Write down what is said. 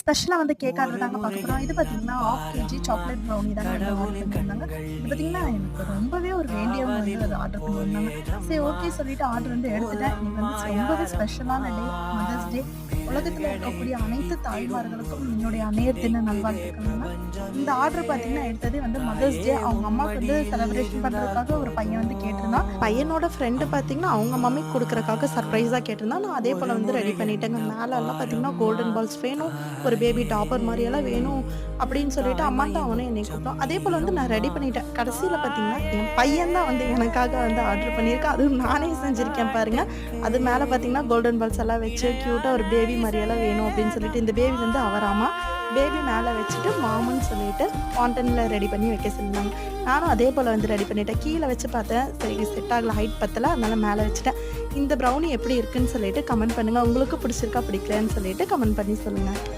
ஸ்பெஷலா வந்து cake order தாங்க பார்க்க போறோம். இது பார்த்தீங்கன்னா, 1/2 கேஜி சாக்லேட் ப்ரௌனி தாங்க வந்து ஆர்டர் பண்ணியிருந்தாங்க. இது பார்த்தீங்கன்னா, எனக்கு ரொம்பவே ஒரு வேண்டியவங்க வந்து அத ஆர்டர் பண்ணியிருந்தாங்க. சரி ஓகே சொல்லிட்டு ஆர்டர் வந்து எடுத்துட்டேன். இன்னைக்கு வந்து ரொம்பவே ஸ்பெஷலான டே, மதர்ஸ் டே. உலகத்துல இருக்கக்கூடிய அனைத்து தாய்மார்களுக்கும் என்னுடைய அன்னையர் தின நல்வாழ்த்துக்கள்ங்க. இந்த ஆர்டர் பார்த்தீங்கன்னா, எடுத்ததே வந்து மதர்ஸ் டே. அவங்க அம்மாவுக்கு வந்து செலிப்ரேஷன் பண்றதுக்காக ஒரு பையன் வந்து கேட்டிருந்தான். பையனோட ஃப்ரெண்டு பார்த்தீங்கன்னா, அவங்க மம்மிக்கு குடுக்குறதுக்காக சர்ப்ரைஸா கேட்டிருந்தான். நான் அதே போல வந்து ரெடி பண்ணிட்டேங்க. மேலலாம் பார்த்தீங்கன்னா, கோல்டன் பால்ஸ் வேணும், ஒரு பேபி டாப்பர் மாரியெல்லாம் வேணும் அப்படின்னு சொல்லிட்டு அம்மாட்ட அவனும் என்னை கூப்பிட்டான். அதே போல வந்து நான் ரெடி பண்ணிட்டேன். கடைசியில பார்த்தீங்கன்னா, என் பையன் தான் வந்து எனக்காக வந்து ஆர்டர் பண்ணியிருக்கான். அதுவும் நானே செஞ்சிருக்கேன் பாருங்க. அது மேல பார்த்தீங்கன்னா, கோல்டன் பால்ஸ் எல்லாம் வச்சு கியூட்டா ஒரு பேபி மாரியெல்லாம் வேணும் அப்படின்னு சொல்லிட்டு, இந்த பேபி வந்து அவராமா. பேபி மேல வச்சுட்டு மாமுன்னு சொல்லிட்டு ஃபவுண்டன்ல ரெடி பண்ணி வைக்க சொல்லியிருந்தாங்க. நானும் அதே போல வந்து ரெடி பண்ணிட்டேன். கீழ வச்சு பார்த்தேன். சரி செட் ஆகல, ஹைட் பத்தல. அதனால மேல வச்சுட்டேன். இந்த ப்ரௌனி எப்படி இருக்குன்னு சொல்லிட்டு கமெண்ட் பண்ணுங்க. உங்களுக்கு பிடிச்சிருக்கா, பிடிக்கலன்னு சொல்லிட்டு கமெண்ட் பண்ணி சொல்லுங்க.